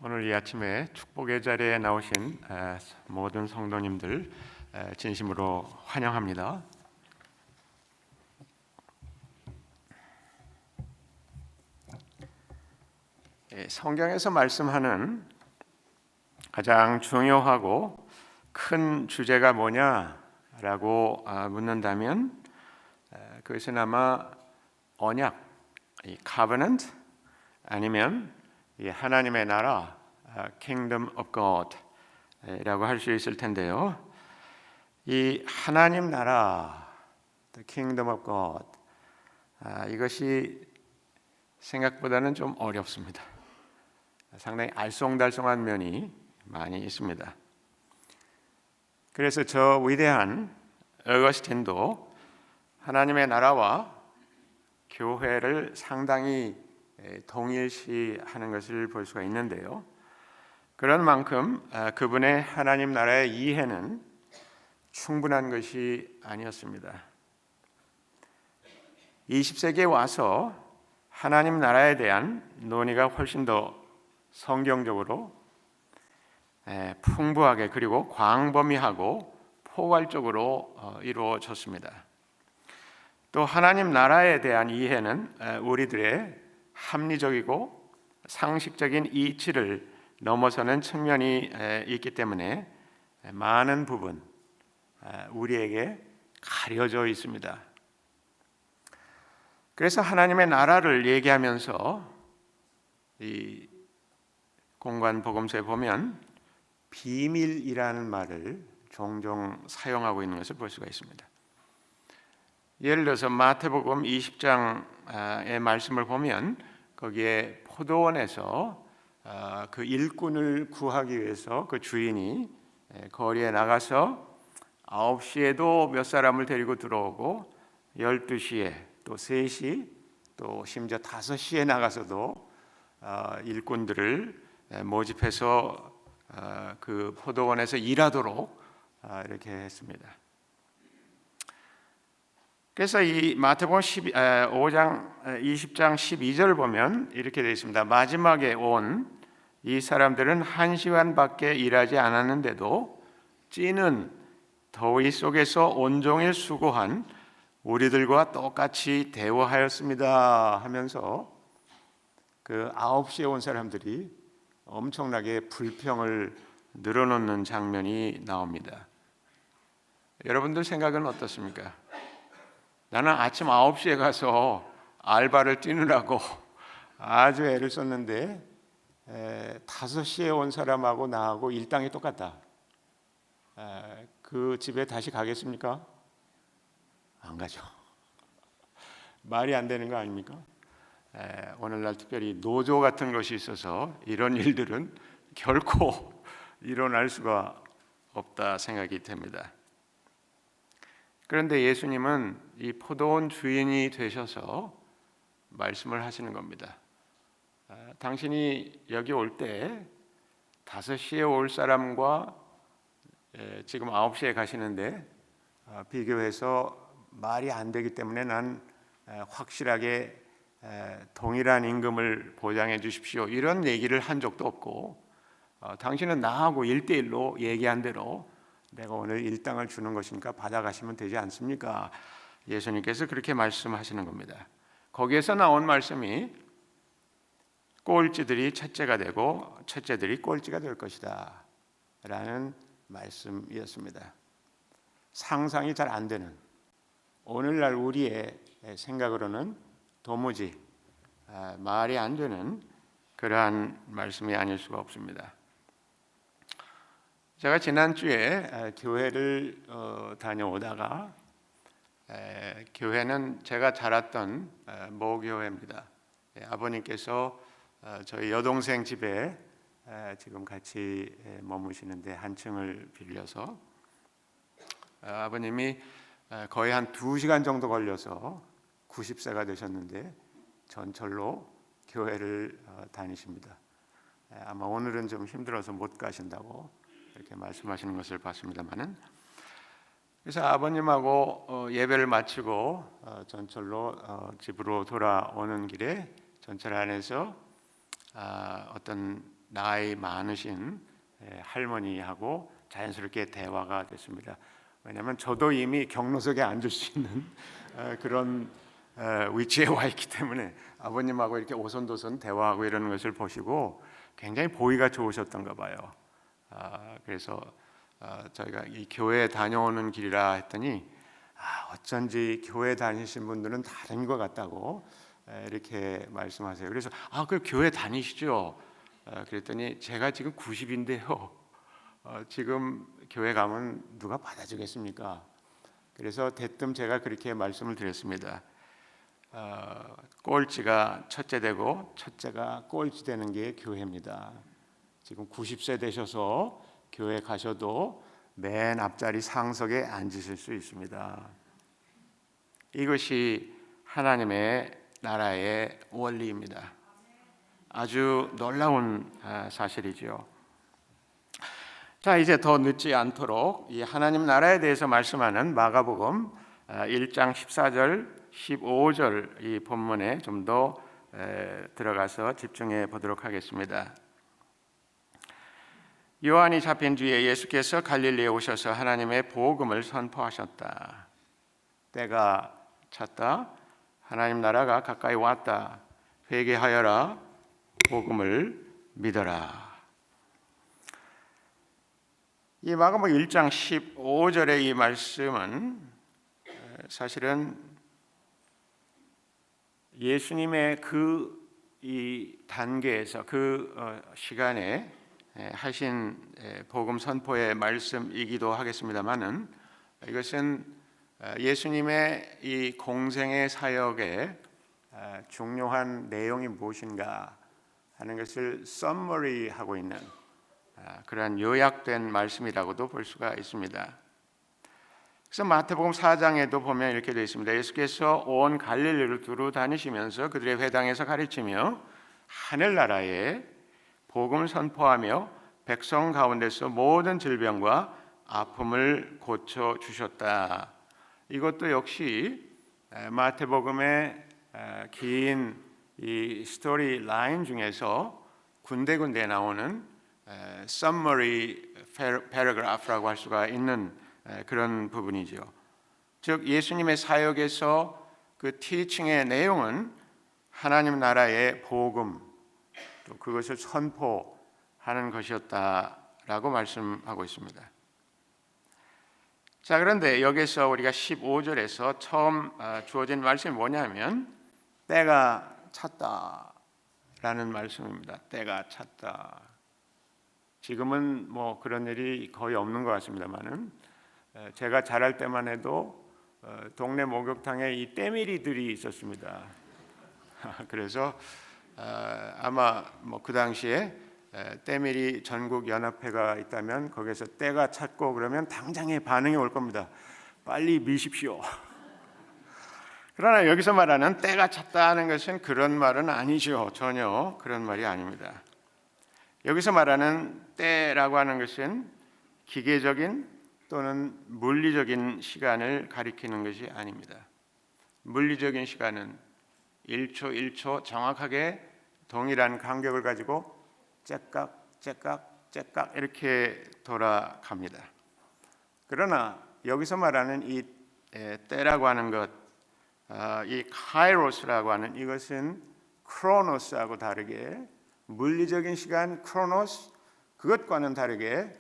오늘 이 아침에 축복의 자리에 나오신 모든 성도님들 진심으로 환영합니다. 성경에서 말씀하는 가장 중요하고 큰 주제가 뭐냐라고 묻는다면 그것은 아마 언약, covenant 아니면 하나님의 나라, Kingdom of God라고 할 수 있을 텐데요. 이 하나님 나라, the Kingdom of God, 이것이 생각보다는 좀 어렵습니다. 상당히 알쏭달쏭한 면이 많이 있습니다. 그래서 저 위대한 어거스틴도 하나님의 나라와 교회를 상당히 동일시하는 것을 볼 수가 있는데요. 그런 만큼 그분의 하나님 나라의 이해는 충분한 것이 아니었습니다. 20세기에 와서 하나님 나라에 대한 논의가 훨씬 더 성경적으로 풍부하게 그리고 광범위하고 포괄적으로 이루어졌습니다. 또 하나님 나라에 대한 이해는 우리들의 합리적이고 상식적인 이치를 넘어서는 측면이 있기 때문에 많은 부분 우리에게 가려져 있습니다. 그래서 하나님의 나라를 얘기하면서 이 공관 복음서에 보면 비밀이라는 말을 종종 사용하고 있는 것을 볼 수가 있습니다. 예를 들어서 마태복음 20장의 말씀을 보면 거기에 포도원에서 그 일꾼을 구하기 위해서 그 주인이 거리에 나가서 9시에도 몇 사람을 데리고 들어오고 12시에 또 3시 또 심지어 5시에 나가서도 일꾼들을 모집해서 그 포도원에서 일하도록 이렇게 했습니다. 그래서 이 마태복음 5장 20장 12절을 보면 이렇게 되어 있습니다. 마지막에 온 이 사람들은 1시간밖에 일하지 않았는데도 찌는 더위 속에서 온종일 수고한 우리들과 똑같이 대우하였습니다 하면서 그 9시에 온 사람들이 엄청나게 불평을 늘어놓는 장면이 나옵니다. 여러분들 생각은 어떻습니까? 나는 아침 9시에 가서 알바를 뛰느라고 아주 애를 썼는데 5시에 온 사람하고 나하고 일당이 똑같다. 그 집에 다시 가겠습니까? 안 가죠. 말이 안 되는 거 아닙니까? 오늘날 특별히 노조 같은 것이 있어서 이런 일들은 결코 일어날 수가 없다 생각이 됩니다. 그런데 예수님은 이 포도원 주인이 되셔서 말씀을 하시는 겁니다. 당신이 여기 올 때 5시에 올 사람과 지금 9시에 가시는데 비교해서 말이 안 되기 때문에 난 확실하게 동일한 임금을 보장해 주십시오. 이런 얘기를 한 적도 없고 당신은 나하고 1대1로 얘기한 대로 내가 오늘 일당을 주는 것이니까 받아가시면 되지 않습니까? 예수님께서 그렇게 말씀하시는 겁니다. 거기에서 나온 말씀이 꼴찌들이 첫째가 되고 첫째들이 꼴찌가 될 것이다 라는 말씀이었습니다. 상상이 잘 안 되는 오늘날 우리의 생각으로는 도무지 말이 안 되는 그러한 말씀이 아닐 수가 없습니다. 제가 지난주에 교회를 다녀오다가 교회는 제가 자랐던 모교회입니다. 아버님께서 저희 여동생 집에 지금 같이 머무시는데 한 층을 빌려서 아버님이 거의 한 2시간 정도 걸려서 90세가 되셨는데 전철로 교회를 다니십니다. 아마 오늘은 좀 힘들어서 못 가신다고 이렇게 말씀하시는 것을 봤습니다만은 그래서 아버님하고 예배를 마치고 전철로 집으로 돌아오는 길에 전철 안에서 어떤 나이 많으신 할머니하고 자연스럽게 대화가 됐습니다. 왜냐하면 저도 이미 경로석에 앉을 수 있는 그런 위치에 와 있기 때문에 아버님하고 이렇게 오손도손 대화하고 이러는 것을 보시고 굉장히 보기가 좋으셨던가 봐요. 그래서 저희가 이 교회 다녀오는 길이라 했더니 어쩐지 교회 다니신 분들은 다른 것 같다고 이렇게 말씀하세요. 그래서 그 교회 다니시죠? 그랬더니 제가 지금 90인데요. 지금 교회 가면 누가 받아주겠습니까? 그래서 대뜸 제가 그렇게 말씀을 드렸습니다. 꼴찌가 첫째 되고 첫째가 꼴찌 되는 게 교회입니다. 지금 90세 되셔서 교회 가셔도 맨 앞자리 상석에 앉으실 수 있습니다. 이것이 하나님의 나라의 원리입니다. 아주 놀라운 사실이죠. 자, 이제 더 늦지 않도록 이 하나님 나라에 대해서 말씀하는 마가복음 1장 14절 15절 이 본문에 좀 더 들어가서 집중해 보도록 하겠습니다. 요한이 잡힌 뒤에 예수께서 갈릴리에 오셔서 하나님의 복음을 선포하셨다. 때가 찼다. 하나님 나라가 가까이 왔다. 회개하여라. 복음을 믿어라. 이 마가복음 1장 15절의 이 말씀은 사실은 예수님의 이 단계에서 시간에 하신 복음 선포의 말씀이기도 하겠습니다만은 이것은 예수님의 이 공생의 사역의 중요한 내용이 무엇인가 하는 것을 서머리하고 있는 그러한 요약된 말씀이라고도 볼 수가 있습니다. 그래서 마태복음 4장에도 보면 이렇게 되어 있습니다. 예수께서 온 갈릴리를 두루 다니시면서 그들의 회당에서 가르치며 하늘나라에 복음을 선포하며 백성 가운데서 모든 질병과 아픔을 고쳐 주셨다. 이것도 역시 마태복음의 긴 이 스토리 라인 중에서 군데군데 나오는 summary paragraph라고 할 수가 있는 그런 부분이죠. 즉 예수님의 사역에서 그 티칭의 내용은 하나님 나라의 복음 또 그것을 선포하는 것이었다라고 말씀하고 있습니다. 자, 그런데 여기서 우리가 15절에서 처음 주어진 말씀이 뭐냐면 때가 찼다라는 말씀입니다. 때가 찼다. 지금은 뭐 그런 일이 거의 없는 것 같습니다만은 제가 자랄 때만 해도 동네 목욕탕에 이 때밀이들이 있었습니다. 그래서 아마 뭐 그 당시에 때밀이 전국 연합회가 있다면 거기서 때가 찼고 그러면 당장에 반응이 올 겁니다. 빨리 미십시오. 그러나 여기서 말하는 때가 찼다는 것은 그런 말은 아니죠. 전혀 그런 말이 아닙니다. 여기서 말하는 때라고 하는 것은 기계적인 또는 물리적인 시간을 가리키는 것이 아닙니다. 물리적인 시간은 1초 1초 정확하게 동일한 간격을 가지고 째깍 이렇게 돌아갑니다. 그러나 여기서 말하는 이 때라고 하는 것, 이 카이로스라고 하는 이것은 크로노스하고 다르게 물리적인 시간 크로노스 그것과는 다르게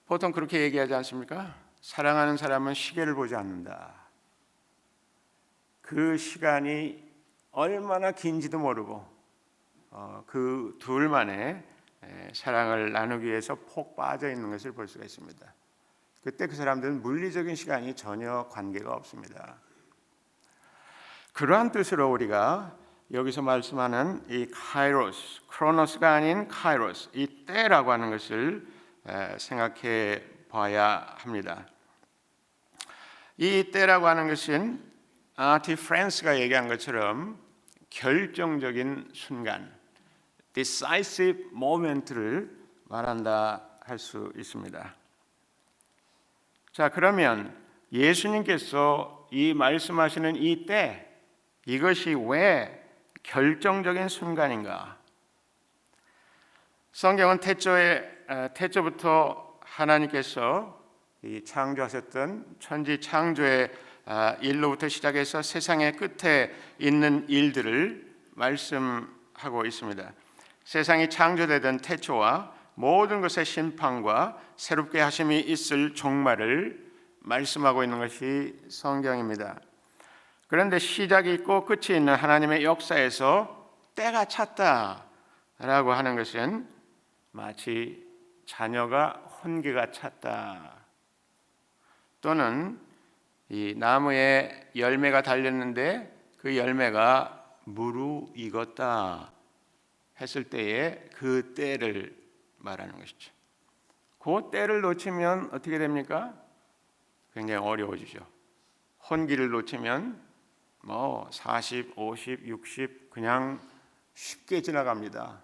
보통 그렇게 얘기하지 않습니까? 사랑하는 사람은 시계를 보지 않는다. 그 시간이 얼마나 긴지도 모르고 그 둘만의 사랑을 나누기 위해서 폭 빠져 있는 것을 볼 수가 있습니다. 그때 그 사람들은 물리적인 시간이 전혀 관계가 없습니다. 그러한 뜻으로 우리가 여기서 말씀하는 이 카이로스, 크로노스가 아닌 카이로스, 이 때라고 하는 것을 생각해 봐야 합니다. 이 때라고 하는 것은 티 프란스가 얘기한 것처럼 결정적인 순간, decisive moment를 말한다 할 수 있습니다. 자, 그러면 예수님께서 이 말씀하시는 이 때, 이것이 왜 결정적인 순간인가? 성경은 태초부터 하나님께서 이 창조하셨던 천지 창조의 일로부터 시작해서 세상의 끝에 있는 일들을 말씀하고 있습니다. 세상이 창조되던 태초와 모든 것의 심판과 새롭게 하심이 있을 종말을 말씀하고 있는 것이 성경입니다. 그런데 시작이 있고 끝이 있는 하나님의 역사에서 때가 찼다라고 하는 것은 마치 자녀가 혼기가 찼다, 또는 이 나무에 열매가 달렸는데 그 열매가 무르익었다 했을 때에 그 때를 말하는 것이죠. 그 때를 놓치면 어떻게 됩니까? 굉장히 어려워지죠. 혼기를 놓치면 40, 50, 60 그냥 쉽게 지나갑니다.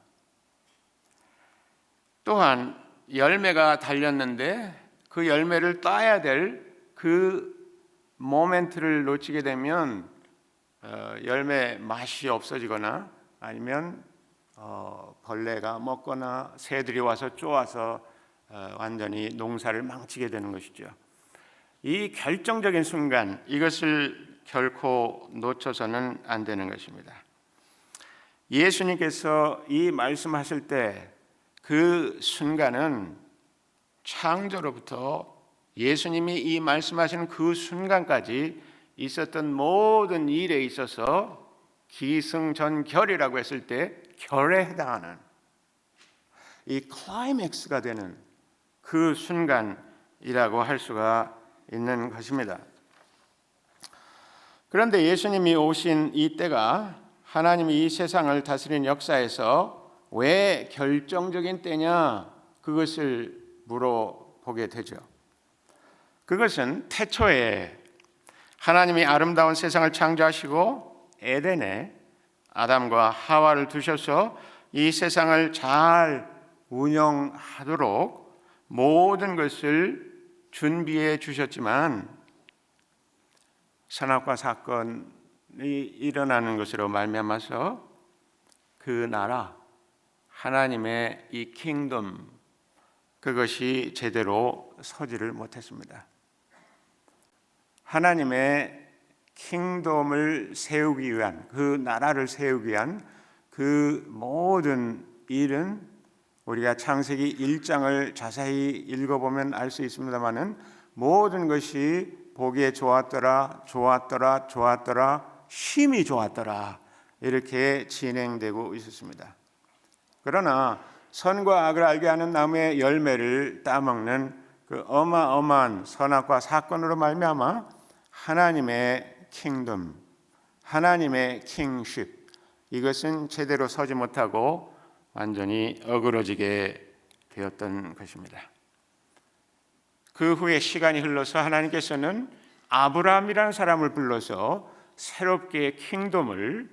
또한 열매가 달렸는데 그 열매를 따야 될 그 모멘트를 놓치게 되면 열매 맛이 없어지거나 아니면 벌레가 먹거나 새들이 와서 쪼아서 완전히 농사를 망치게 되는 것이죠. 이 결정적인 순간, 이것을 결코 놓쳐서는 안 되는 것입니다. 예수님께서 이 말씀하실 때 그 순간은 창조로부터 예수님이 이 말씀하시는 그 순간까지 있었던 모든 일에 있어서 기승전결이라고 했을 때 결에 해당하는 이 클라이맥스가 되는 그 순간이라고 할 수가 있는 것입니다. 그런데 예수님이 오신 이 때가 하나님이 이 세상을 다스리는 역사에서 왜 결정적인 때냐, 그것을 물어보게 되죠. 그것은 태초에 하나님이 아름다운 세상을 창조하시고 에덴에 아담과 하와를 두셔서 이 세상을 잘 운영하도록 모든 것을 준비해 주셨지만 선악과 사건이 일어나는 것으로 말미암아서 그 나라, 하나님의 이 킹덤, 그것이 제대로 서지를 못했습니다. 하나님의 킹덤을 세우기 위한, 그 나라를 세우기 위한 그 모든 일은 우리가 창세기 1장을 자세히 읽어보면 알 수 있습니다마는 모든 것이 보기에 좋았더라, 좋았더라, 좋았더라, 심히 좋았더라, 이렇게 진행되고 있었습니다. 그러나 선과 악을 알게 하는 나무의 열매를 따먹는 그 어마어마한 선악과 사건으로 말미암아 하나님의 킹덤, 하나님의 킹십, 이것은 제대로 서지 못하고 완전히 어그러지게 되었던 것입니다. 그 후에 시간이 흘러서 하나님께서는 아브라함이라는 사람을 불러서 새롭게 킹덤을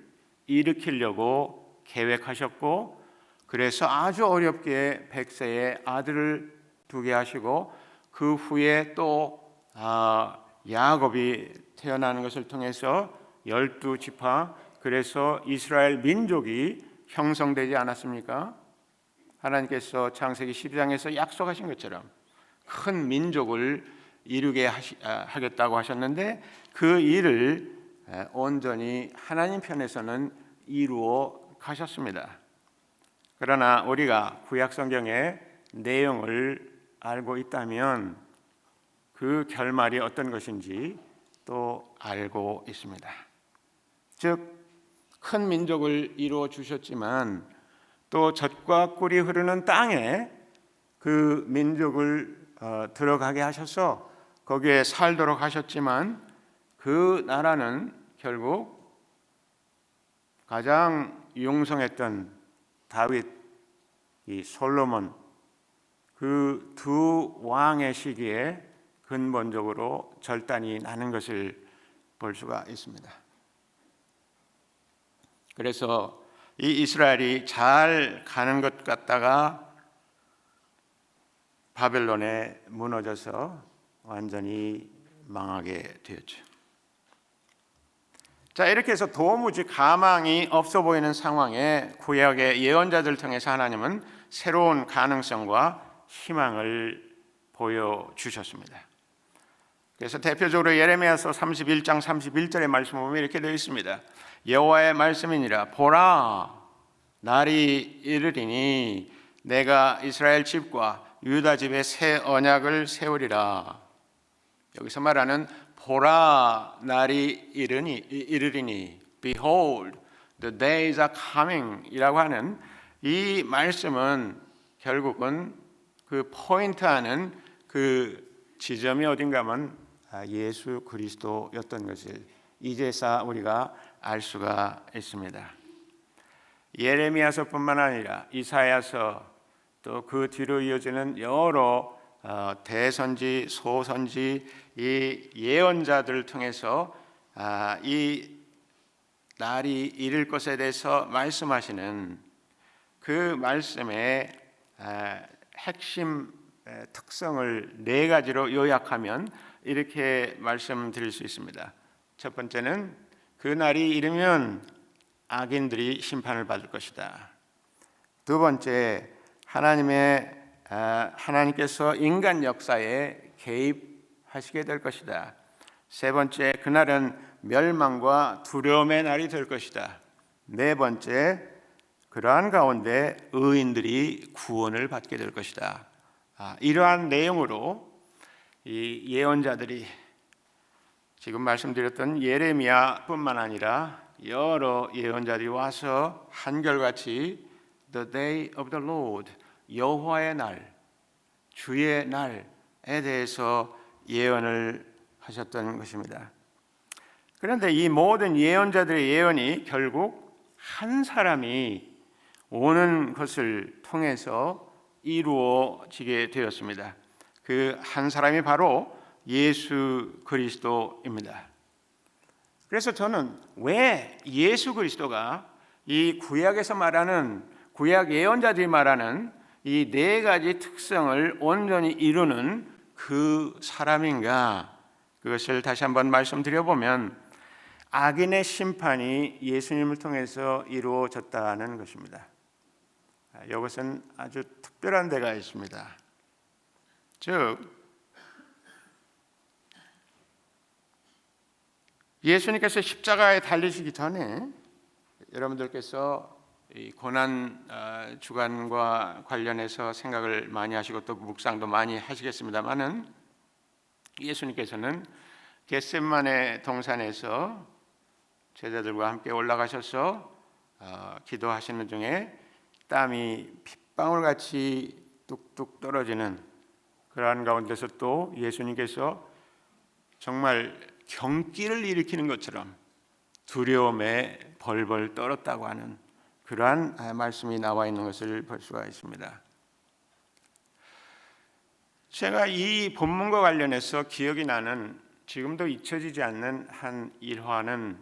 일으키려고 계획하셨고, 그래서 아주 어렵게 100세의 아들을 두게 하시고 그 후에 또 야곱이 태어나는 것을 통해서 12지파, 그래서 이스라엘 민족이 형성되지 않았습니까? 하나님께서 창세기 12장에서 약속하신 것처럼 큰 민족을 이루게 하겠다고 하셨는데 그 일을 온전히 하나님 편에서는 이루어 가셨습니다. 그러나 우리가 구약 성경의 내용을 알고 있다면 그 결말이 어떤 것인지 또 알고 있습니다. 즉, 큰 민족을 이루어 주셨지만 또 젖과 꿀이 흐르는 땅에 그 민족을 들어가게 하셔서 거기에 살도록 하셨지만 그 나라는 결국 가장 융성했던 다윗, 이 솔로몬, 그 두 왕의 시기에 근본적으로 절단이 나는 것을 볼 수가 있습니다. 그래서 이 이스라엘이 잘 가는 것 같다가 바벨론에 무너져서 완전히 망하게 되었죠. 자, 이렇게 해서 도무지 가망이 없어 보이는 상황에 구약의 예언자들 통해서 하나님은 새로운 가능성과 희망을 보여주셨습니다. 그래서 대표적으로 예레미야서 31장 31절의 말씀 보면 이렇게 되어 있습니다. 여호와의 말씀이니라. 보라, 날이 이르리니 내가 이스라엘 집과 유다 집에 새 언약을 세우리라. 여기서 말하는 보라, 날이 이르리니, behold, the days are coming 이라고 하는 이 말씀은 결국은 그 포인트하는 그 지점이 어딘가 하면 예수 그리스도였던 것을 이제서 우리가 알 수가 있습니다. 예레미야서뿐만 아니라 이사야서 또 그 뒤로 이어지는 여러 대선지, 소선지, 이 예언자들을 통해서 이 날이 이를 것에 대해서 말씀하시는 그 말씀의 핵심 특성을 네 가지로 요약하면 이렇게 말씀드릴 수 있습니다. 첫 번째는 그 날이 이르면 악인들이 심판을 받을 것이다. 두 번째, 하나님께서 인간 역사에 개입하시게 될 것이다. 세 번째, 그날은 멸망과 두려움의 날이 될 것이다. 네 번째, 그러한 가운데 의인들이 구원을 받게 될 것이다. 이러한 내용으로 이 예언자들이 지금 말씀드렸던 예레미야뿐만 아니라 여러 예언자들이 와서 한결같이 The day of the Lord, 여호와의 날, 주의 날에 대해서 예언을 하셨던 것입니다. 그런데 이 모든 예언자들의 예언이 결국 한 사람이 오는 것을 통해서 이루어지게 되었습니다. 그 한 사람이 바로 예수 그리스도입니다. 그래서 저는 왜 예수 그리스도가 이 구약에서 말하는 구약 예언자들이 말하는 이 네 가지 특성을 온전히 이루는 그 사람인가, 그것을 다시 한번 말씀드려보면 악인의 심판이 예수님을 통해서 이루어졌다는 것입니다. 이것은 아주 특별한 데가 있습니다. 즉 예수님께서 십자가에 달리시기 전에 여러분들께서 이 고난 주간과 관련해서 생각을 많이 하시고 또 묵상도 많이 하시겠습니다만은 예수님께서는 겟세마네 동산에서 제자들과 함께 올라가셔서 기도하시는 중에 땀이 핏방울같이 뚝뚝 떨어지는 그러한 가운데서 또 예수님께서 정말 경기를 일으키는 것처럼 두려움에 벌벌 떨었다고 하는 그러한 말씀이 나와 있는 것을 볼 수가 있습니다. 제가 이 본문과 관련해서 기억이 나는 지금도 잊혀지지 않는 한 일화는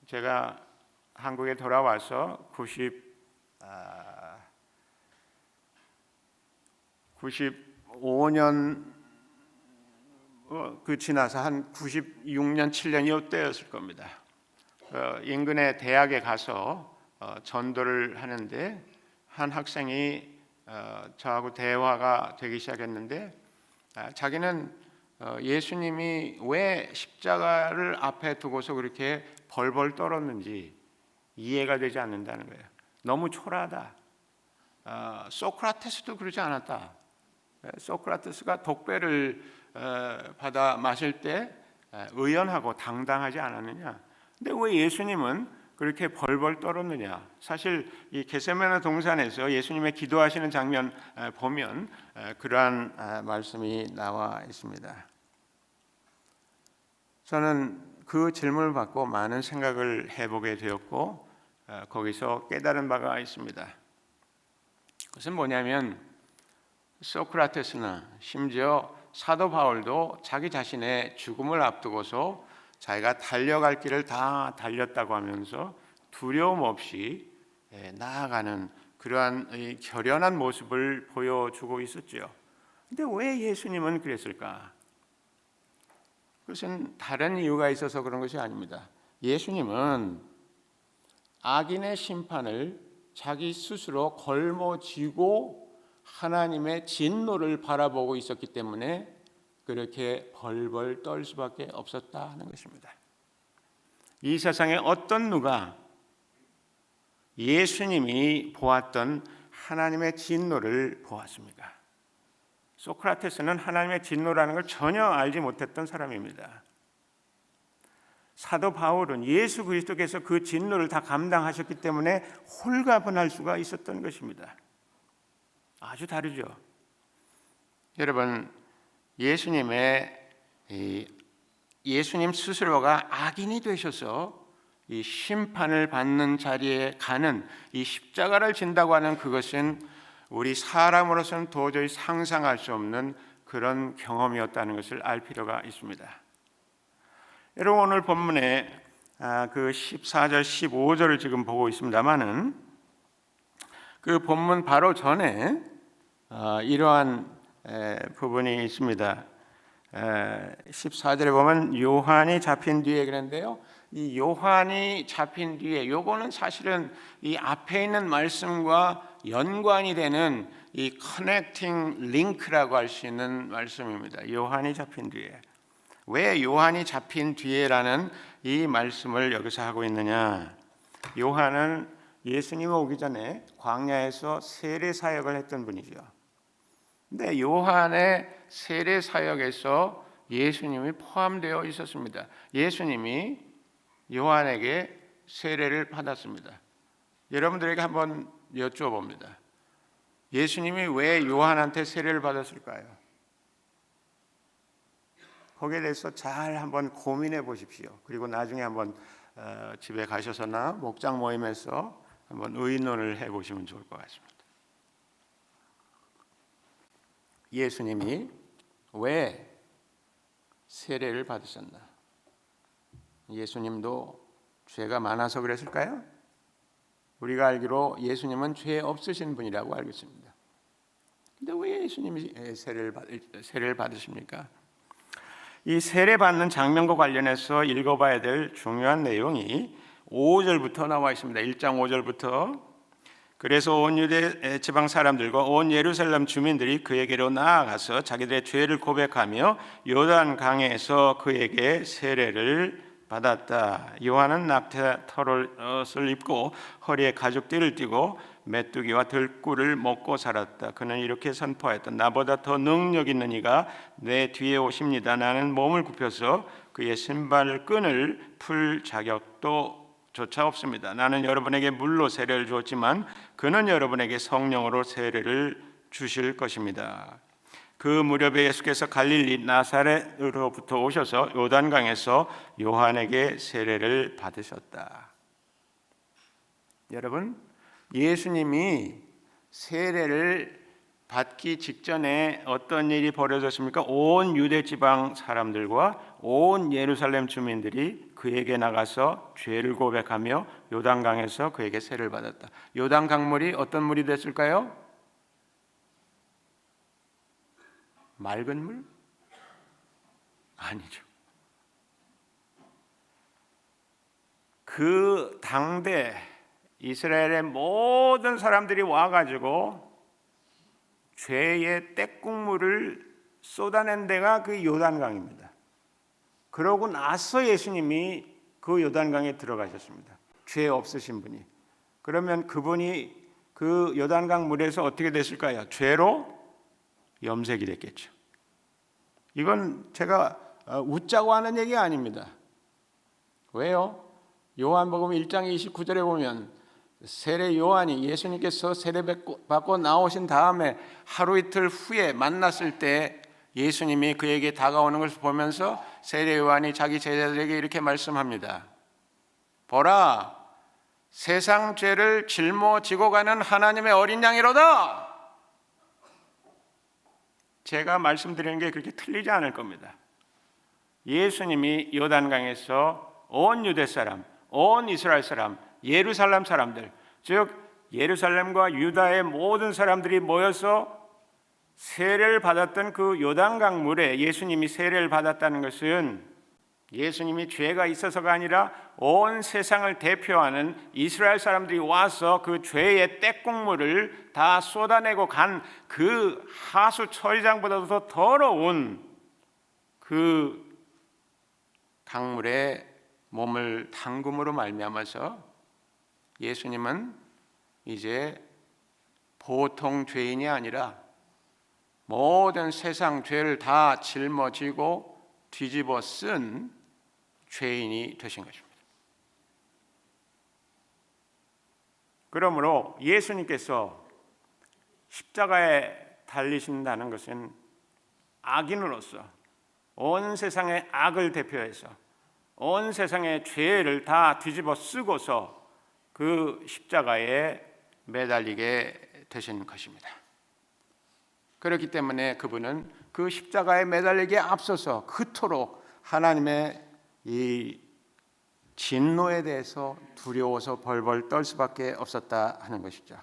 제가 한국에 돌아와서 95년 지나서 한 96년 7년 이때였을 겁니다. 인근의 대학에 가서 전도를 하는데 한 학생이 저하고 대화가 되기 시작했는데 자기는 예수님이 왜 십자가를 앞에 두고서 그렇게 벌벌 떨었는지 이해가 되지 않는다는 거예요. 너무 초라하다. 소크라테스도 그러지 않았다. 소크라테스가 독배를 받아 마실 때 의연하고 당당하지 않았느냐. 근데 왜 예수님은 그렇게 벌벌 떨었느냐? 사실 이 겟세마네 동산에서 예수님의 기도하시는 장면 보면 그러한 말씀이 나와 있습니다. 저는 그 질문을 받고 많은 생각을 해보게 되었고 거기서 깨달은 바가 있습니다. 그것은 뭐냐면 소크라테스나 심지어 사도 바울도 자기 자신의 죽음을 앞두고서 자기가 달려갈 길을 다 달렸다고 하면서 두려움 없이 나아가는 그러한 결연한 모습을 보여주고 있었죠. 그런데 왜 예수님은 그랬을까? 그것은 다른 이유가 있어서 그런 것이 아닙니다. 예수님은 악인의 심판을 자기 스스로 걸머쥐고 하나님의 진노를 바라보고 있었기 때문에 그렇게 벌벌 떨 수밖에 없었다 하는 것입니다. 이 세상에 어떤 누가 예수님이 보았던 하나님의 진노를 보았습니까? 소크라테스는 하나님의 진노라는 걸 전혀 알지 못했던 사람입니다. 사도 바울은 예수 그리스도께서 그 진노를 다 감당하셨기 때문에 홀가분할 수가 있었던 것입니다. 아주 다르죠. 여러분, 예수님 스스로가 악인이 되셔서 이 심판을 받는 자리에 가는 이 십자가를 진다고 하는 그것은 우리 사람으로서는 도저히 상상할 수 없는 그런 경험이었다는 것을 알 필요가 있습니다. 여러분, 오늘 본문에 그 14절 15절을 지금 보고 있습니다만은 그 본문 바로 전에 이러한 부분이 있습니다. 14절에 보면 요한이 잡힌 뒤에 그랬는데요. 이 요한이 잡힌 뒤에 요거는 사실은 이 앞에 있는 말씀과 연관이 되는 이 커넥팅 링크라고 할 수 있는 말씀입니다. 요한이 잡힌 뒤에. 왜 요한이 잡힌 뒤에라는 이 말씀을 여기서 하고 있느냐? 요한은 예수님이 오기 전에 광야에서 세례 사역을 했던 분이죠. 근데 요한의 세례 사역에서 예수님이 포함되어 있었습니다. 예수님이 요한에게 세례를 받았습니다. 여러분들에게 한번 여쭈어봅니다. 예수님이 왜 요한한테 세례를 받았을까요? 거기에 대해서 잘 한번 고민해 보십시오. 그리고 나중에 한번 집에 가셔서나 목장 모임에서 한번 의논을 해보시면 좋을 것 같습니다. 예수님이 왜 세례를 받으셨나? 예수님도 죄가 많아서 그랬을까요? 우리가 알기로 예수님은 죄 없으신 분이라고 알고 있습니다. 근데 왜 예수님이 세례를 받으십니까? 이 세례 받는 장면과 관련해서 읽어봐야 될 중요한 내용이 5절부터 나와 있습니다. 1장 5절부터. 그래서 온 유대 지방 사람들과 온 예루살렘 주민들이 그에게로 나아가서 자기들의 죄를 고백하며 요단 강에서 그에게 세례를 받았다. 요한은 낙타 털옷을 입고 허리에 가죽띠를 띠고 메뚜기와 들꿀을 먹고 살았다. 그는 이렇게 선포했다. 나보다 더 능력 있는 이가 내 뒤에 오십니다. 나는 몸을 굽혀서 그의 신발끈을 풀 자격도 조차 없습니다. 나는 여러분에게 물로 세례를 주었지만 그는 여러분에게 성령으로 세례를 주실 것입니다. 그 무렵에 예수께서 갈릴리 나사렛으로부터 오셔서 요단강에서 요한에게 세례를 받으셨다. 여러분, 예수님이 세례를 받기 직전에 어떤 일이 벌어졌습니까? 온 유대 지방 사람들과 온 예루살렘 주민들이 그에게 나가서 죄를 고백하며 요단강에서 그에게 세례를 받았다. 요단 강물이 어떤 물이 됐을까요? 맑은 물? 아니죠. 그 당대 이스라엘의 모든 사람들이 와가지고 죄의 떼국물을 쏟아낸 데가 그 요단강입니다. 그러고 나서 예수님이 그 요단강에 들어가셨습니다. 죄 없으신 분이. 그러면 그분이 그 요단강 물에서 어떻게 됐을까요? 죄로 염색이 됐겠죠. 이건 제가 웃자고 하는 얘기가 아닙니다. 왜요? 요한복음 1장 29절에 보면 세례 요한이 예수님께서 세례 받고 나오신 다음에 하루 이틀 후에 만났을 때 예수님이 그에게 다가오는 것을 보면서 세례 요한이 자기 제자들에게 이렇게 말씀합니다. 보라, 세상 죄를 짊어지고 가는 하나님의 어린 양이로다. 제가 말씀드리는 게 그렇게 틀리지 않을 겁니다. 예수님이 요단강에서 온 유대 사람, 온 이스라엘 사람, 예루살렘 사람들, 즉 예루살렘과 유다의 모든 사람들이 모여서 세례를 받았던 그 요단강 물에 예수님이 세례를 받았다는 것은 예수님이 죄가 있어서가 아니라 온 세상을 대표하는 이스라엘 사람들이 와서 그 죄의 때국물을 다 쏟아내고 간 그 하수 처리장보다도 더 더러운 그 강물에 몸을 담금으로 말미암아서 예수님은 이제 보통 죄인이 아니라 모든 세상 죄를 다 짊어지고 뒤집어 쓴 죄인이 되신 것입니다. 그러므로 예수님께서 십자가에 달리신다는 것은 악인으로서 온 세상의 악을 대표해서 온 세상의 죄를 다 뒤집어 쓰고서 그 십자가에 매달리게 되신 것입니다. 그렇기 때문에 그분은 그 십자가에 매달리기에 앞서서 그토록 하나님의 이 진노에 대해서 두려워서 벌벌 떨 수밖에 없었다 하는 것이죠.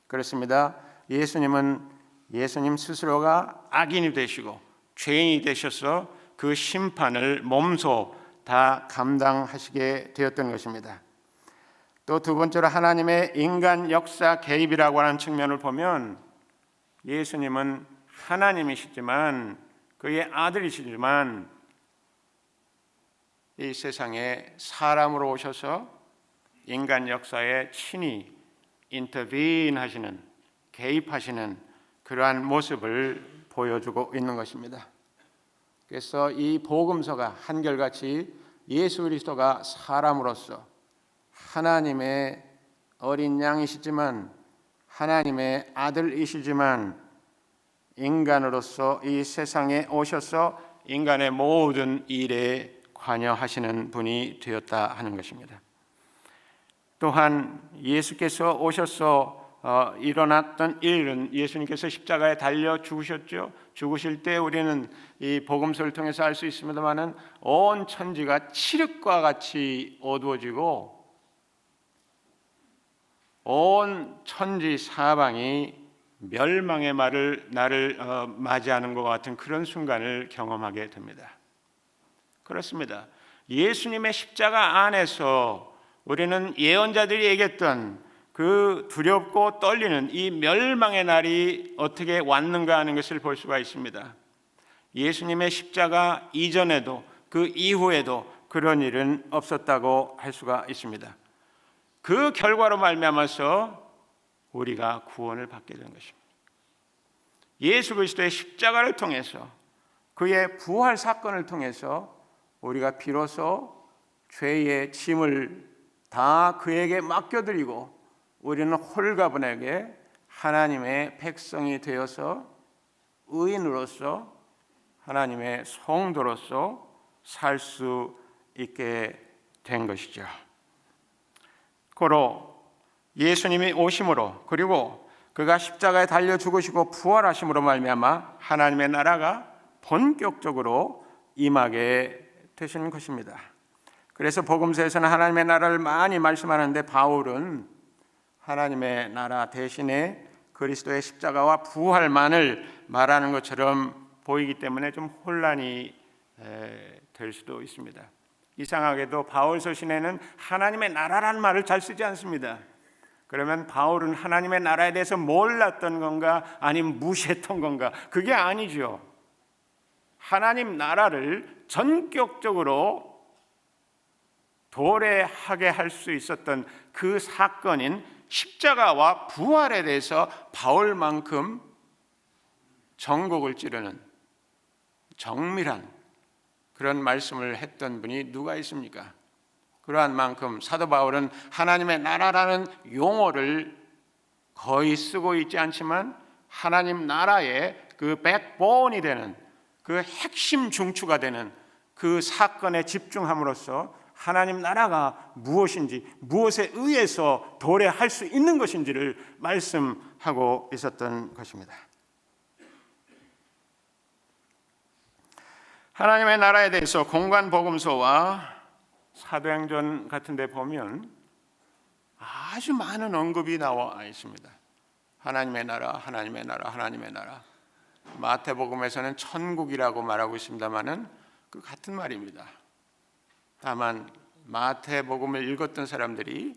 그렇습니다. 예수님 스스로가 악인이 되시고 죄인이 되셔서 그 심판을 몸소 다 감당하시게 되었던 것입니다. 또 두 번째로 하나님의 인간 역사 개입이라고 하는 측면을 보면 예수님은 하나님이시지만 그의 아들이시지만 이 세상에 사람으로 오셔서 인간 역사에 친히 인터빈 하시는, 개입하시는 그러한 모습을 보여주고 있는 것입니다. 그래서 이 복음서가 한결같이 예수 그리스도가 사람으로서 하나님의 어린 양이시지만 하나님의 아들이시지만 인간으로서 이 세상에 오셔서 인간의 모든 일에 관여하시는 분이 되었다 하는 것입니다. 또한 예수께서 오셔서 일어났던 일은 예수님께서 십자가에 달려 죽으셨죠. 죽으실 때 우리는 이 복음서를 통해서 알 수 있습니다마는 온 천지가 칠흑과 같이 어두워지고 온 천지 사방이 멸망의 나를 맞이하는 것 같은 그런 순간을 경험하게 됩니다. 그렇습니다. 예수님의 십자가 안에서 우리는 예언자들이 얘기했던 그 두렵고 떨리는 이 멸망의 날이 어떻게 왔는가 하는 것을 볼 수가 있습니다. 예수님의 십자가 이전에도 그 이후에도 그런 일은 없었다고 할 수가 있습니다. 그 결과로 말미암아서 우리가 구원을 받게 된 것입니다. 예수 그리스도의 십자가를 통해서 그의 부활 사건을 통해서 우리가 비로소 죄의 짐을 다 그에게 맡겨드리고 우리는 홀가분하게 하나님의 백성이 되어서 의인으로서 하나님의 성도로서 살 수 있게 된 것이죠. 고로 예수님이 오심으로 그리고 그가 십자가에 달려 죽으시고 부활하심으로 말미암아 하나님의 나라가 본격적으로 임하게 되신 것입니다. 그래서 복음서에서는 하나님의 나라를 많이 말씀하는데 바울은 하나님의 나라 대신에 그리스도의 십자가와 부활만을 말하는 것처럼 보이기 때문에 좀 혼란이 될 수도 있습니다. 이상하게도 바울 서신에는 하나님의 나라란 말을 잘 쓰지 않습니다. 그러면 바울은 하나님의 나라에 대해서 몰랐던 건가 아니면 무시했던 건가? 그게 아니죠. 하나님 나라를 전격적으로 도래하게 할 수 있었던 그 사건인 십자가와 부활에 대해서 바울만큼 전곡을 찌르는 정밀한 그런 말씀을 했던 분이 누가 있습니까? 그러한 만큼 사도 바울은 하나님의 나라라는 용어를 거의 쓰고 있지 않지만 하나님 나라의 그 백본이 되는 그 핵심 중추가 되는 그 사건에 집중함으로써 하나님 나라가 무엇인지 무엇에 의해서 도래할 수 있는 것인지를 말씀하고 있었던 것입니다. 하나님의 나라에 대해서 공관복음서와 사도행전 같은 데 보면 아주 많은 언급이 나와 있습니다. 하나님의 나라, 하나님의 나라, 하나님의 나라. 마태복음에서는 천국이라고 말하고 있습니다마는 그 같은 말입니다. 다만 마태복음을 읽었던 사람들이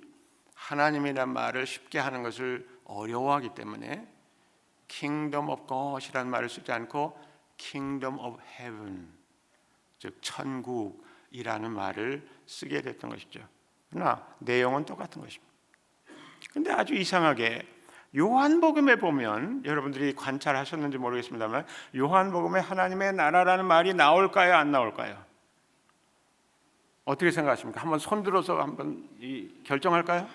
하나님이란 말을 쉽게 하는 것을 어려워하기 때문에 Kingdom of God이라는 말을 쓰지 않고 Kingdom of Heaven, 즉 천국이라는 말을 쓰게 됐던 것이죠. 그러나 내용은 똑같은 것입니다. 근데 아주 이상하게 요한복음에 보면, 여러분들이 관찰하셨는지 모르겠습니다만, 요한복음에 하나님의 나라라는 말이 나올까요, 안 나올까요? 어떻게 생각하십니까? 한번 손들어서 한번 결정할까요?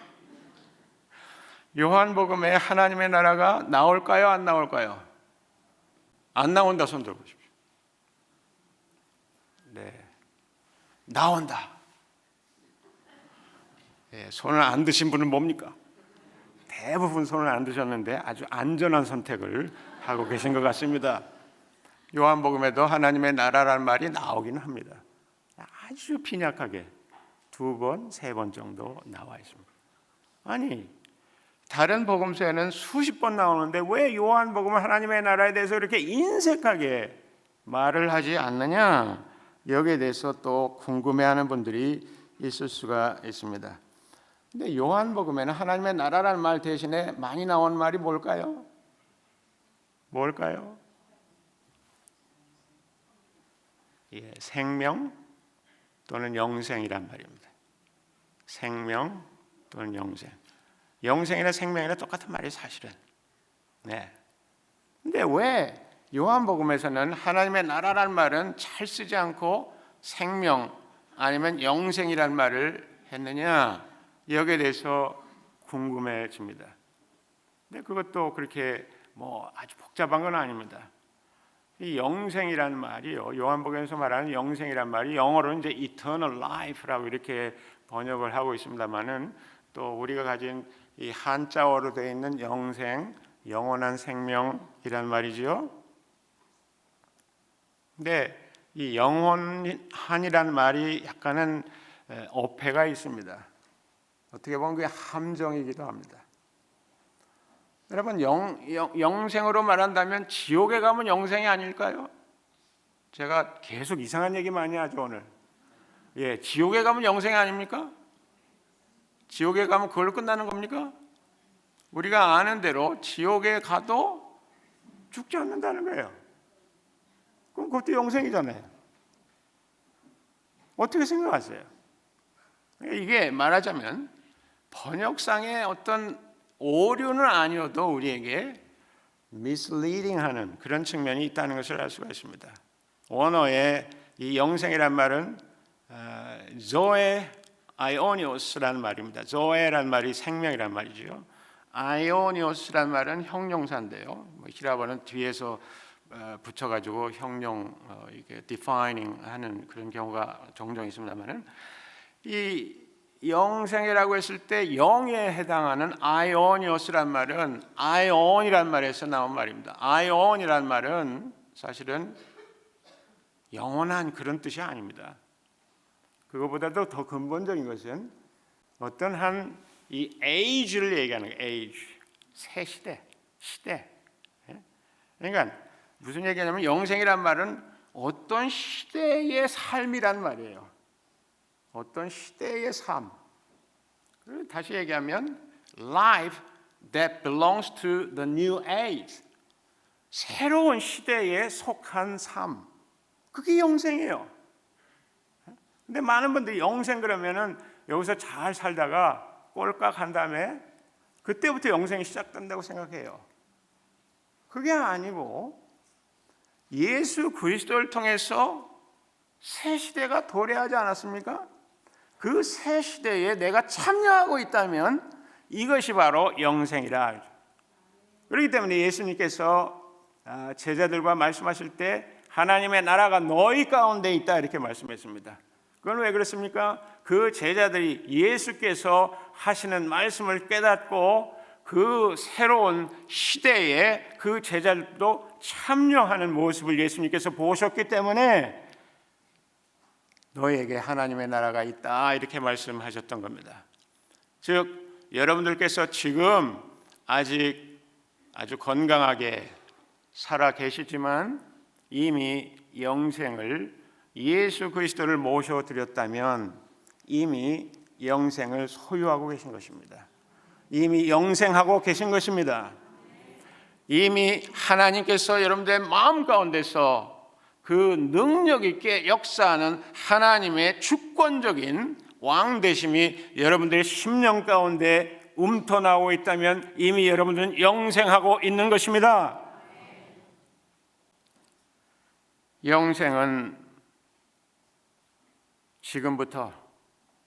요한복음에 하나님의 나라가 나올까요, 안 나올까요? 안 나온다. 손 들어보십시오. 네, 나온다. 네, 손을 안 드신 분은 뭡니까? 대부분 손을 안 드셨는데 아주 안전한 선택을 하고 계신 것 같습니다. 요한복음에도 하나님의 나라라는 말이 나오기는 합니다. 아주 빈약하게 2번, 3번 정도 나와 있습니다. 아니, 다른 복음서에는 수십 번 나오는데 왜 요한복음은 하나님의 나라에 대해서 이렇게 인색하게 말을 하지 않느냐? 여기에 대해서 또 궁금해하는 분들이 있을 수가 있습니다. 근데 요한복음에는 하나님의 나라라는 말 대신에 많이 나온 말이 뭘까요? 뭘까요? 예, 생명 또는 영생이란 말입니다. 생명 또는 영생. 영생이나 생명이나 똑같은 말이 사실은. 네. 근데 왜 요한복음에서는 하나님의 나라라는 말은 잘 쓰지 않고 생명 아니면 영생이라는 말을 했느냐? 여기에 대해서 궁금해집니다. 근데 그것도 그렇게 아주 복잡한 건 아닙니다. 이 영생이라는 말이요, 요한복음에서 말하는 영생이라는 말이 영어로는 이제 eternal life라고 이렇게 번역을 하고 있습니다만은, 또 우리가 가진 이 한자어로 되어 있는 영생, 영원한 생명이란 말이죠. 근데 이 영원한이란 말이 약간은 어폐가 있습니다. 어떻게 보면 그게 함정이기도 합니다. 여러분, 영생으로 말한다면 지옥에 가면 영생이 아닐까요? 제가 계속 이상한 얘기 많이 하죠 오늘. 예, 지옥에 가면 영생이 아닙니까? 지옥에 가면 그걸로 끝나는 겁니까? 우리가 아는 대로 지옥에 가도 죽지 않는다는 거예요. 그럼 그것도 영생이잖아요. 어떻게 생각하세요? 이게 말하자면 번역상의 어떤 오류는 아니어도 우리에게 misleading하는 그런 측면이 있다는 것을 알 수가 있습니다. 원어의 이 영생이란 말은 zoe aionios라는 말입니다. zoe란 말이 생명이란 말이죠. aionios라는 말은 형용사인데요. 히라버는 뒤에서 붙여가지고 형용 이게 defining 하는 그런 경우가 종종 있습니다만은, 이 영생이라고 했을 때 영에 해당하는 aionios란 말은 aion이란 말에서 나온 말입니다. aion이란 말은 사실은 영원한 그런 뜻이 아닙니다. 그것보다도 더 근본적인 것은 어떤 한 이 age를 얘기하는 거예요. age, 새 시대. 그러니까 무슨 얘기냐면 영생이란 말은 어떤 시대의 삶이란 말이에요. 어떤 시대의 삶. 다시 얘기하면 life that belongs to the new age. 새로운 시대에 속한 삶. 그게 영생이에요. 근데 많은 분들이 영생 그러면은 여기서 잘 살다가 꼴깍 한 다음에 그때부터 영생이 시작된다고 생각해요. 그게 아니고 예수 그리스도를 통해서 새 시대가 도래하지 않았습니까? 그 새 시대에 내가 참여하고 있다면 이것이 바로 영생이라. 그렇기 때문에 예수님께서 제자들과 말씀하실 때 하나님의 나라가 너희 가운데 있다 이렇게 말씀했습니다. 그건 왜 그렇습니까? 그 제자들이 예수께서 하시는 말씀을 깨닫고 그 새로운 시대에 그 제자들도 참여하는 모습을 예수님께서 보셨기 때문에 너에게 하나님의 나라가 있다 이렇게 말씀하셨던 겁니다. 즉 여러분들께서 지금 아직 아주 건강하게 살아 계시지만 이미 영생을 예수 그리스도를 모셔드렸다면 이미 영생을 소유하고 계신 것입니다. 이미 영생하고 계신 것입니다. 이미 하나님께서 여러분들의 마음 가운데서 그 능력 있게 역사하는 하나님의 주권적인 왕 되심이 여러분들의 심령 가운데 움터나오고 있다면 이미 여러분들은 영생하고 있는 것입니다. 영생은 지금부터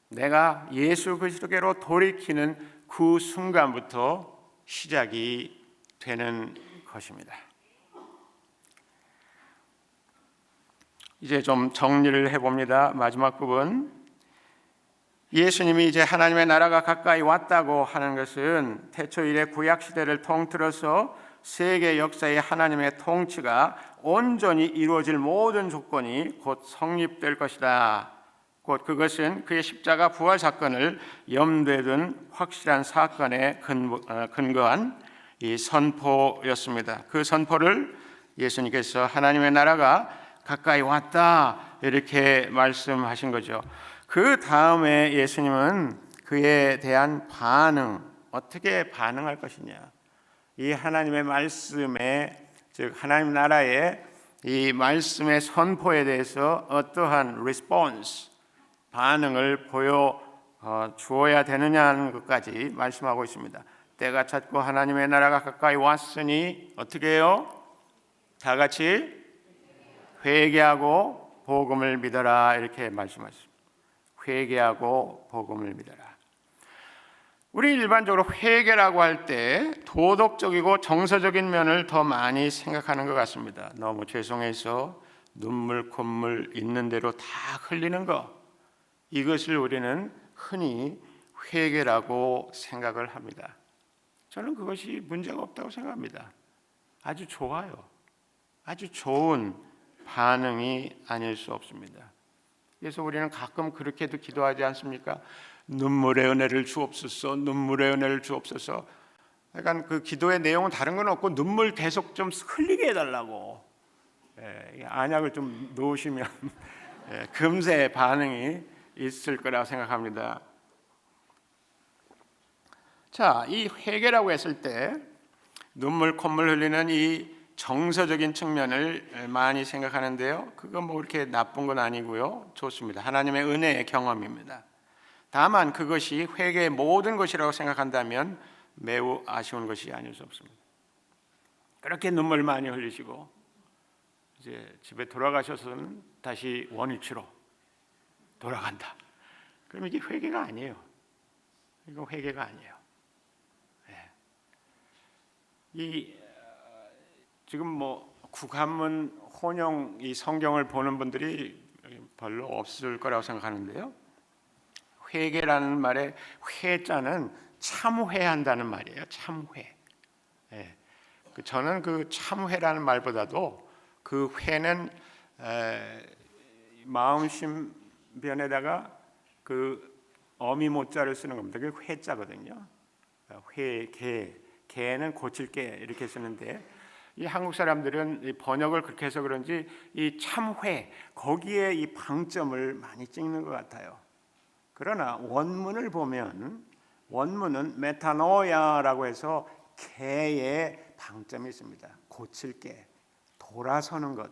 내가 예수 그리스도께로 돌이키는 그 순간부터 시작이 되는 것입니다. 이제 좀 정리를 해봅니다. 마지막 부분. 예수님이 이제 하나님의 나라가 가까이 왔다고 하는 것은 태초 이래 구약 시대를 통틀어서 세계 역사의 하나님의 통치가 온전히 이루어질 모든 조건이 곧 성립될 것이다. 곧 그것은 그의 십자가 부활 사건을 염두에 둔 확실한 사건에 근거한 이 선포였습니다. 그 선포를 예수님께서 하나님의 나라가 가까이 왔다 이렇게 말씀하신 거죠. 그 다음에 예수님은 그에 대한 반응, 어떻게 반응할 것이냐, 이 하나님의 말씀에, 즉 하나님 나라의 이 말씀의 선포에 대해서 어떠한 리스폰스, 반응을 보여 주어야 되느냐는 것까지 말씀하고 있습니다. 때가 찼고 하나님의 나라가 가까이 왔으니 어떻게 해요? 다 같이 회개하고 복음을 믿어라 이렇게 말씀하셨습니다. 회개하고 복음을 믿어라. 우리 일반적으로 회개라고 할 때 도덕적이고 정서적인 면을 더 많이 생각하는 것 같습니다. 너무 죄송해서 눈물 콧물 있는 대로 다 흘리는 것, 이것을 우리는 흔히 회개라고 생각을 합니다. 저는 그것이 문제가 없다고 생각합니다. 아주 좋아요. 아주 좋은 반응이 아닐 수 없습니다. 그래서 우리는 가끔 그렇게도 기도하지 않습니까? 눈물의 은혜를 주옵소서, 눈물의 은혜를 주옵소서. 약간 그 기도의 내용은 다른 건 없고 눈물 계속 좀 흘리게 해달라고, 안약을 좀 놓으시면 금세 반응이 있을 거라고 생각합니다. 자, 이 회개라고 했을 때 눈물 콧물 흘리는 이 정서적인 측면을 많이 생각하는데요, 그건 뭐 그렇게 나쁜 건 아니고요, 좋습니다. 하나님의 은혜의 경험입니다. 다만 그것이 회개의 모든 것이라고 생각한다면 매우 아쉬운 것이 아닐 수 없습니다. 그렇게 눈물 많이 흘리시고 이제 집에 돌아가셔서는 다시 원위치로 돌아간다. 그럼 이게 회개가 아니에요. 이거 회개가 아니에요. 지금 뭐 국한문 혼용 이 성경을 보는 분들이 별로 없을 거라고 생각하는데요, 회개라는 말의 회자는 참회한다는 말이에요. 참회. 저는 그 참회라는 말보다도 그 회는 마음심변에다가 그 어미 모자를 쓰는 겁니다. 그게 회자거든요. 개는 고칠 게 이렇게 쓰는데, 이 한국 사람들은 이 번역을 그렇게 해서 그런지 이 참회, 거기에 이 방점을 많이 찍는 것 같아요. 그러나 원문을 보면 원문은 메타노야라고 해서 개의 방점이 있습니다. 고칠 게, 돌아서는 것,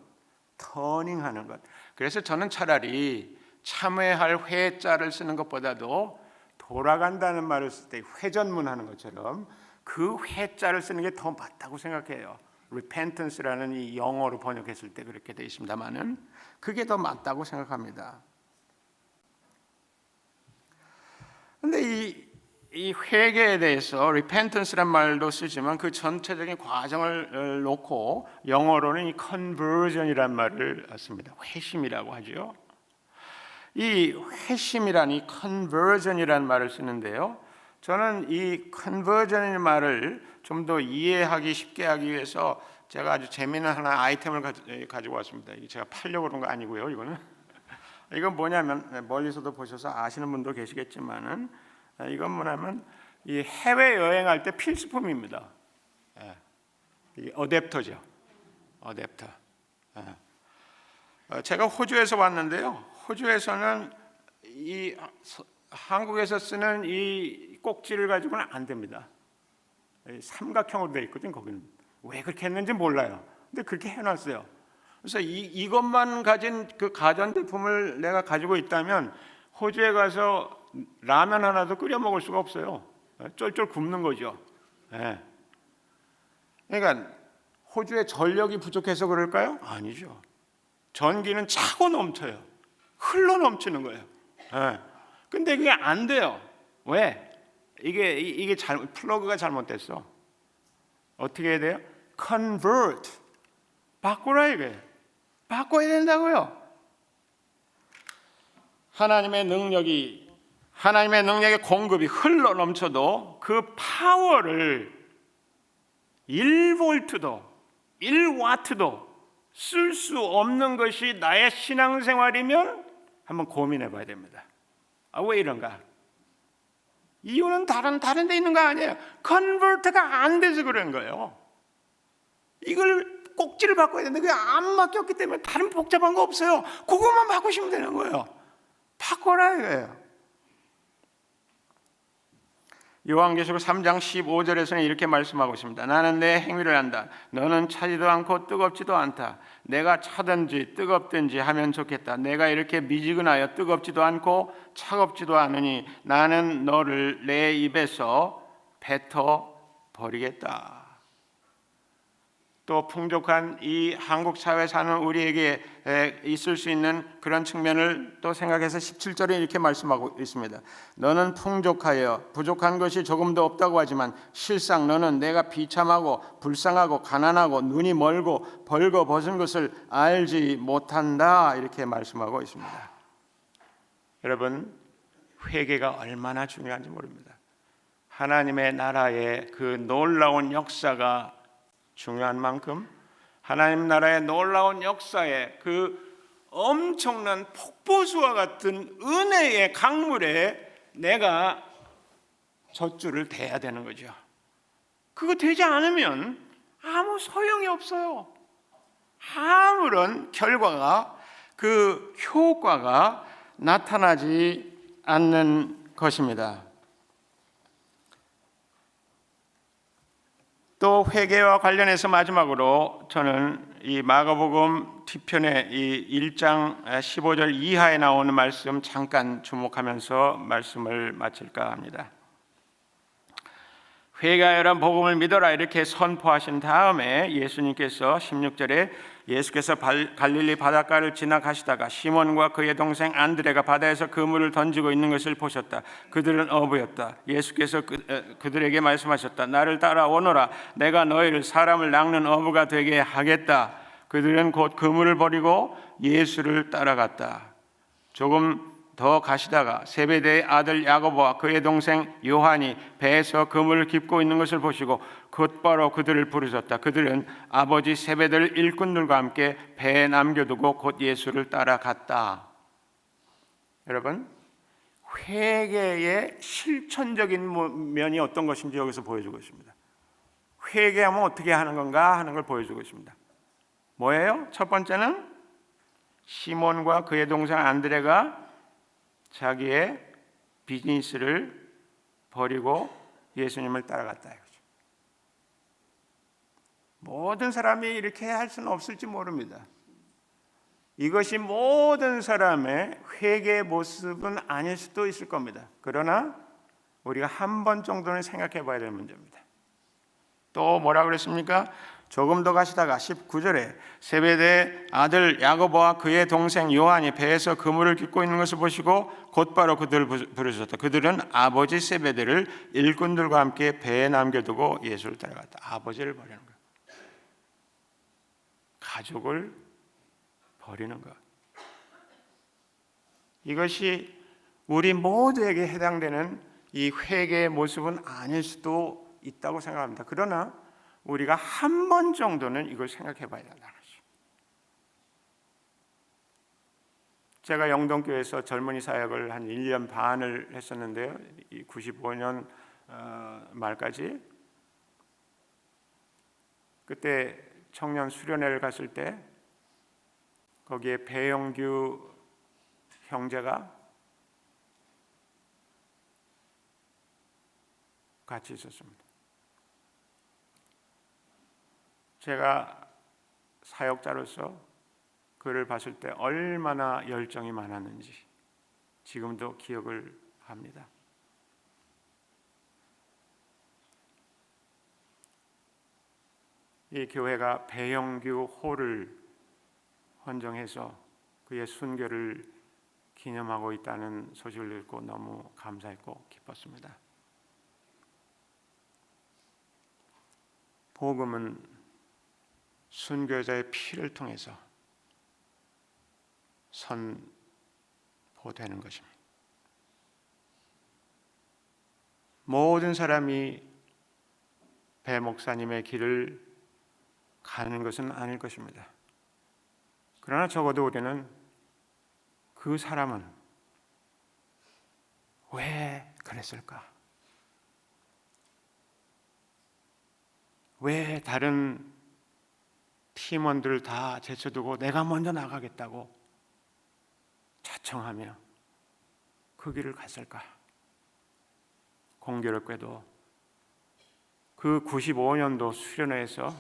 터닝하는 것. 그래서 저는 차라리 참회할 회자를 쓰는 것보다도 돌아간다는 말을 쓸 때 회전문하는 것처럼 그 회자를 쓰는 게 더 맞다고 생각해요. repentance라는 이 영어로 번역했을 때 그렇게 되어 있습니다만은 그게 더 맞다고 생각합니다. 그런데 이 회개에 대해서 repentance란 말도 쓰지만 그 전체적인 과정을 놓고 영어로는 이 conversion이란 말을 씁니다. 회심이라고 하죠. 이 회심이란 이 conversion이란 말을 쓰는데요, 저는 이 conversion이라는 말을 좀 더 이해하기 쉽게 하기 위해서 제가 아주 재미있는 하나 아이템을 가지고 왔습니다. 이게 제가 팔려고 그런 거 아니고요. 이건 뭐냐면, 멀리서도 보셔서 아시는 분도 계시겠지만은, 이건 뭐냐면 이 해외 여행할 때 필수품입니다. 이 어댑터죠. 어댑터. 제가 호주에서 왔는데요. 호주에서는 이 한국에서 쓰는 이 꼭지를 가지고는 안 됩니다. 삼각형으로 되어 있거든요. 거기는 왜 그렇게 했는지 몰라요. 근데 그렇게 해놨어요. 그래서 이것만 가진 그 가전제품을 내가 가지고 있다면 호주에 가서 라면 하나도 끓여 먹을 수가 없어요. 쫄쫄 굶는 거죠. 네. 그러니까 호주에 전력이 부족해서 그럴까요? 아니죠. 전기는 차고 넘쳐요. 흘러 넘치는 거예요. 네. 근데 그게 안 돼요. 왜? 이게 플러그가 잘못됐어. 어떻게 해야 돼요? Convert. 바꾸라 이거예요. 바꿔야 된다고요. 하나님의 능력의 공급이 흘러 넘쳐도 그 파워를 1볼트도 1와트도 쓸 수 없는 것이 나의 신앙생활이면 한번 고민해 봐야 됩니다. 왜 이런가? 이유는 다른 데 있는 거 아니에요. 컨버터가 안 돼서 그런 거예요. 이걸 꼭지를 바꿔야 되는데 그게 안 바뀌었기 때문에 다른 복잡한 거 없어요. 그것만 바꾸시면 되는 거예요. 바꿔라 이거예요. 요한계시록 3장 15절에서는 이렇게 말씀하고 있습니다. 나는 내 행위를 안다. 너는 차지도 않고 뜨겁지도 않다. 내가 차든지 뜨겁든지 하면 좋겠다. 내가 이렇게 미지근하여 뜨겁지도 않고 차갑지도 않으니 나는 너를 내 입에서 뱉어 버리겠다. 또 풍족한 이 한국 사회에 사는 우리에게 있을 수 있는 그런 측면을 또 생각해서 17절에 이렇게 말씀하고 있습니다. 너는 풍족하여 부족한 것이 조금도 없다고 하지만 실상 너는 내가 비참하고 불쌍하고 가난하고 눈이 멀고 벌거벗은 것을 알지 못한다. 이렇게 말씀하고 있습니다. 여러분, 회개가 얼마나 중요한지 모릅니다. 하나님의 나라의 그 놀라운 역사가 중요한 만큼 하나님 나라의 놀라운 역사에 그 엄청난 폭포수와 같은 은혜의 강물에 내가 젖줄을 대야 되는 거죠. 그거 되지 않으면 아무 소용이 없어요. 아무런 결과가 그 효과가 나타나지 않는 것입니다. 또 회개와 관련해서 마지막으로 저는 이 마가복음 뒤편의 이 1장 15절 이하에 나오는 말씀 잠깐 주목하면서 말씀을 마칠까 합니다. 회개하여라 복음을 믿어라 이렇게 선포하신 다음에 예수님께서 16절에 예수께서 갈릴리 바닷가를 지나가시다가 시몬과 그의 동생 안드레가 바다에서 그물을 던지고 있는 것을 보셨다. 그들은 어부였다. 예수께서 그들에게 말씀하셨다. 나를 따라오너라. 내가 너희를 사람을 낚는 어부가 되게 하겠다. 그들은 곧 그물을 버리고 예수를 따라갔다. 조금 더 가시다가 세베대의 아들 야고보와 그의 동생 요한이 배에서 그물을 깁고 있는 것을 보시고 곧바로 그들을 부르셨다. 그들은 아버지 세베대를 일꾼들과 함께 배에 남겨두고 곧 예수를 따라갔다. 여러분, 회개의 실천적인 면이 어떤 것인지 여기서 보여주고 있습니다. 회개하면 어떻게 하는 건가 하는 걸 보여주고 있습니다. 뭐예요? 첫 번째는 시몬과 그의 동생 안드레가 자기의 비즈니스를 버리고 예수님을 따라갔다 이거죠. 모든 사람이 이렇게 할 수는 없을지 모릅니다. 이것이 모든 사람의 회개의 모습은 아닐 수도 있을 겁니다. 그러나 우리가 한 번 정도는 생각해 봐야 될 문제입니다. 또 뭐라 그랬습니까? 조금 더 가시다가 19절에 세베대의 아들 야고보와 그의 동생 요한이 배에서 그물을 깃고 있는 것을 보시고 곧바로 그들을 부르셨다. 그들은 아버지 세베대를 일꾼들과 함께 배에 남겨두고 예수를 따라갔다. 아버지를 버리는 것, 가족을 버리는 것, 이것이 우리 모두에게 해당되는 이 회개의 모습은 아닐 수도 있다고 생각합니다. 그러나 우리가 한 번 정도는 이걸 생각해 봐야 된다는 거죠. 제가 영동교회에서 젊은이 사역을 한 1년 반을 했었는데요. 95년 말까지. 그때 청년 수련회를 갔을 때 거기에 배영규 형제가 같이 있었습니다. 제가 사역자로서 그를 봤을 때 얼마나 열정이 많았는지 지금도 기억을 합니다. 이 교회가 배영규 호를 헌정해서 그의 순교를 기념하고 있다는 소식을 듣고 너무 감사했고 기뻤습니다. 복음은 순교자의 피를 통해서 선포되는 것입니다. 모든 사람이 배 목사님의 길을 가는 것은 아닐 것입니다. 그러나 적어도 우리는 그 사람은 왜 그랬을까? 왜 다른 팀원들을 다 제쳐두고 내가 먼저 나가겠다고 자청하며 그 길을 갔을까? 공교롭게도 그 95년도 수련회에서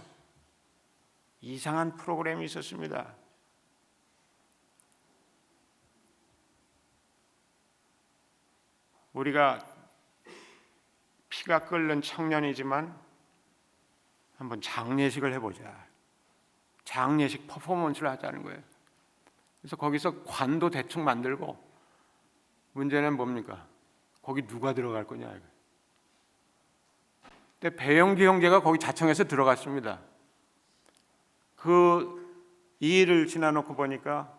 이상한 프로그램이 있었습니다. 우리가 피가 끓는 청년이지만 한번 장례식을 해보자. 장례식 퍼포먼스를 하자는 거예요. 그래서 거기서 관도 대충 만들고 문제는 뭡니까? 거기 누가 들어갈 거냐 이거. 근데 배영규 형제가 거기 자청해서 들어갔습니다. 그 일을 지나놓고 보니까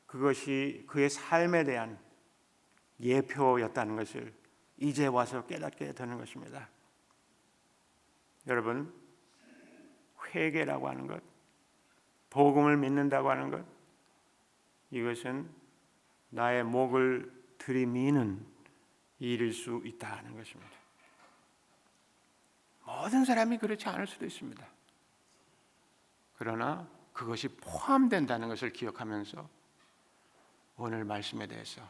그것이 그의 삶에 대한 예표였다는 것을 이제 와서 깨닫게 되는 것입니다. 여러분, 회개라고 하는 것, 복음을 믿는다고 하는 것, 이것은 나의 목을 들이미는 일일 수 있다는 것입니다. 모든 사람이 그렇지 않을 수도 있습니다. 그러나 그것이 포함된다는 것을 기억하면서 오늘 말씀에 대해서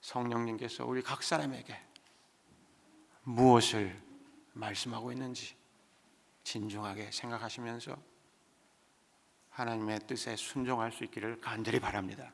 성령님께서 우리 각 사람에게 무엇을 말씀하고 있는지 진중하게 생각하시면서 하나님의 뜻에 순종할 수 있기를 간절히 바랍니다.